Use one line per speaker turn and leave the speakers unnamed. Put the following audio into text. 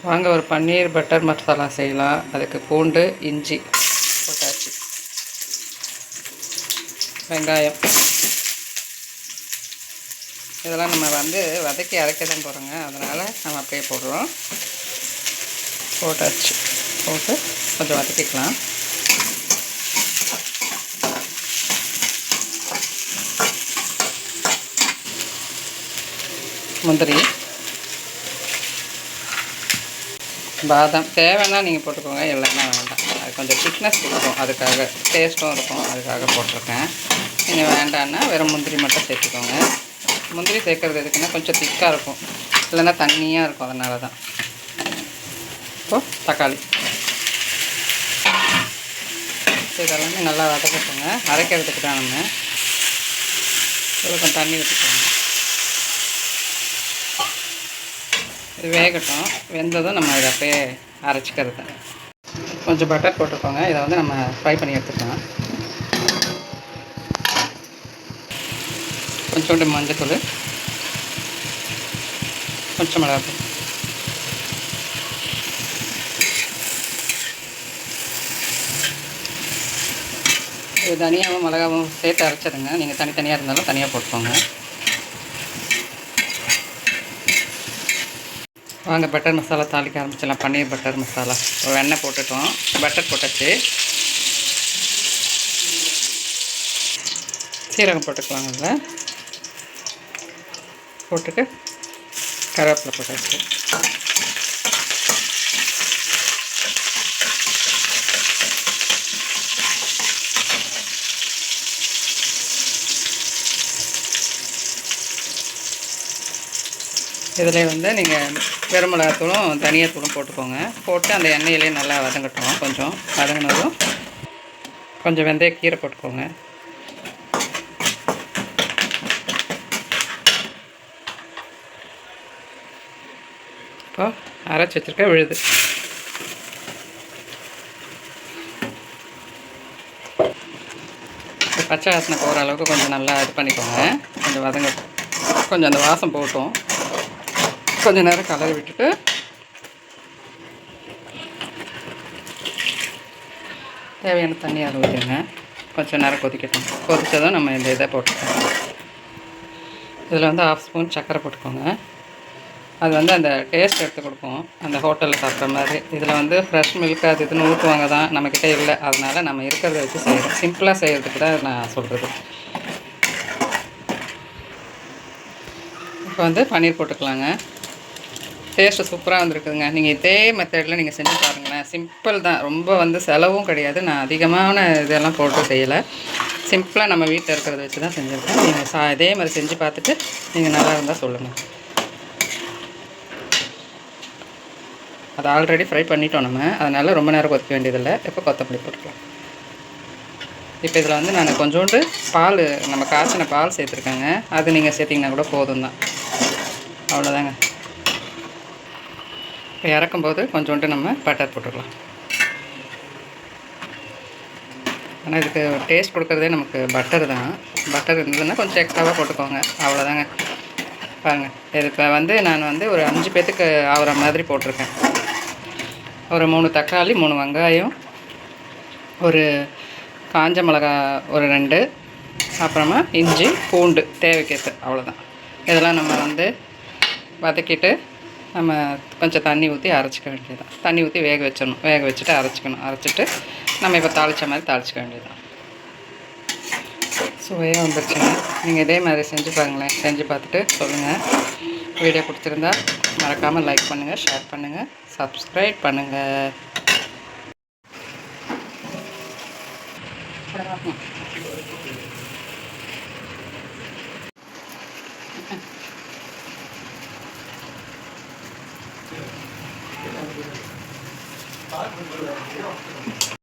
வாங்க ஒரு பன்னீர் பட்டர் மசாலா செய்யலாம். அதுக்கு பூண்டு, இஞ்சி போட்டாச்சு, வெங்காயம் இதெல்லாம் நம்ம வதக்கி அரைக்க தான் போகிறோங்க. அதனால் நம்ம அப்படியே போடுறோம். போட்டாச்சு, போட்டு கொஞ்சம் வதக்கிக்கலாம். முந்திரி, பாதாம் தேவைன்னா நீங்கள் போட்டுக்கோங்க, இல்லைன்னா வேண்டாம். அது கொஞ்சம் திக்னஸ் கொடுக்கும், அதுக்காக டேஸ்ட்டும் இருக்கும், அதுக்காக போட்டிருக்கேன். நீங்கள் வேண்டான்னா வெறும் முந்திரி மட்டும் சேர்த்துக்கோங்க. முந்திரி சேர்க்குறது எதுக்குன்னா கொஞ்சம் திக்காக இருக்கும், இல்லைன்னா தண்ணியாக இருக்கும், அதனால தான். இப்போது தக்காளி இதெல்லாமே நல்லா வதக்கட்டுங்க. அரைக்கிறதுக்கு தான் நம்ம கொஞ்சம் தண்ணி ஊற்றிக்கோங்க. இது வேகட்டும். வெந்ததும் நம்ம இதை அப்படியே அரைச்சிக்கிறது. கொஞ்சம் பட்டர் போட்டுக்கோங்க. இதை நம்ம ஃப்ரை பண்ணி எடுத்துக்கலாம். கொஞ்சோண்டு மஞ்சத்தூள், கொஞ்சம் மிளகாத்தூள், இது தனியாகவும் மிளகாவும் சேர்த்து அரைச்சிடுங்க. நீங்கள் தனித்தனியாக இருந்தாலும் தனியாக போட்டுக்கோங்க. வாங்க பட்டர் மசாலா தாளிக்க ஆரம்பிச்சிடலாம். பன்னீர் பட்டர் மசாலா. ஒரு எண்ணெய் போட்டுட்டோம், பட்டர் போட்டாச்சு. சீரகம் போட்டுக்கலாம். அதில் போட்டுட்டு கருவேப்பிலை போட்டாச்சு. இதில் நீங்கள் வெறும் மிளகாத்தூளும் தனியாத்தூளும் போட்டுக்கோங்க. போட்டு அந்த எண்ணெயிலே நல்லா வதங்கட்டும். கொஞ்சம் வதங்கினதும் கொஞ்சம் வெந்தயக்கீரை போட்டுக்கோங்க. இப்போ அரைச்சி வச்சுருக்க விழுது பச்சை வாசனை போகிற அளவுக்கு கொஞ்சம் நல்லா இது பண்ணிக்கோங்க. கொஞ்சம் வதங்கட்டும், கொஞ்சம் அந்த வாசம் போகட்டும். கொஞ்சம் நேரம் கலரி விட்டுட்டு தேவையான தண்ணி அதை ஊற்றிடுங்க. கொஞ்சம் நேரம் கொதிக்கட்டும். கொதித்ததும் நம்ம இந்த இதை போட்டுக்கோங்க. இதில் 1/2 ஸ்பூன் சர்க்கரை போட்டுக்கோங்க. அது அந்த டேஸ்ட் எடுத்து கொடுக்கும், அந்த ஹோட்டலில் சாப்பிட்ற மாதிரி. இதில் ஃப்ரெஷ் மில்க் அது இதுன்னு ஊற்றுவாங்க தான், நம்மக்கிட்ட இல்லை. அதனால் நம்ம இருக்கிறத வச்சு செய்கிறோம். சிம்பிளாக செய்கிறதுக்கு தான் நான் சொல்கிறது. இப்போ பன்னீர் போட்டுக்கலாங்க. டேஸ்ட்டு சூப்பராக வந்துருக்குதுங்க. நீங்கள் இதே மெத்தடில் நீங்கள் செஞ்சு பாருங்களேன். சிம்பிள் தான், ரொம்ப செலவும் கிடையாது. நான் அதிகமான இதெல்லாம் போட்டு செய்யலை. சிம்பிளாக நம்ம வீட்டில் இருக்கிறத வச்சு தான் செஞ்சுருக்கேன். நீங்கள் இதே மாதிரி செஞ்சு பார்த்துட்டு நீங்கள் நல்லா இருந்தால் சொல்லுங்கள். அது ஆல்ரெடி ஃப்ரை பண்ணிட்டோம் நம்ம, அதனால் ரொம்ப நேரம் கொதிக்க வேண்டியதில்லை. இப்போ கொத்தமல்லி போட்டுக்கலாம். இப்போ இதில் நான் கொஞ்சோண்டு பால், நம்ம காய்ச்சின பால் சேர்த்துருக்கேங்க. அது நீங்கள் சேர்த்திங்கன்னா கூட போதும் தான். அவ்வளோதாங்க. இப்போ இறக்கும்போது கொஞ்சோண்டு நம்ம பட்டர் போட்டுக்கலாம். ஆனால் இதுக்கு டேஸ்ட் கொடுக்குறதே நமக்கு பட்டர் தான். பட்டர் இருந்ததுன்னா கொஞ்சம் எக்ஸ்ட்ராவாக போட்டுக்கோங்க. அவ்வளோதாங்க. பாருங்கள், இது இப்போ நான் ஒரு 5 பேத்துக்கு ஆகிற மாதிரி போட்டிருக்கேன். ஒரு 3 தக்காளி, 3 வெங்காயம், ஒரு காஞ்ச மிளகா ஒரு 2, அப்புறமா இஞ்சி பூண்டு தேவைக்கேற்ற, அவ்வளோதான். இதெல்லாம் நம்ம வதக்கிட்டு நம்ம கொஞ்சம் தண்ணி ஊற்றி அரைச்சிக்க வேண்டியதுதான். தண்ணி ஊற்றி வேக வச்சிடணும். வேக வச்சுட்டு அரைச்சிக்கணும். அரைச்சிட்டு நம்ம இப்போ தாளித்த மாதிரி தாளிச்சிக்க வேண்டியதுதான். சுவையாக வந்துருச்சுங்க. நீங்கள் இதே மாதிரி செஞ்சு பாருங்களேன். செஞ்சு பார்த்துட்டு சொல்லுங்கள். வீடியோ பிடிச்சிருந்தா மறக்காமல் லைக் பண்ணுங்கள், ஷேர் பண்ணுங்கள், சப்ஸ்கிரைப் பண்ணுங்கள்.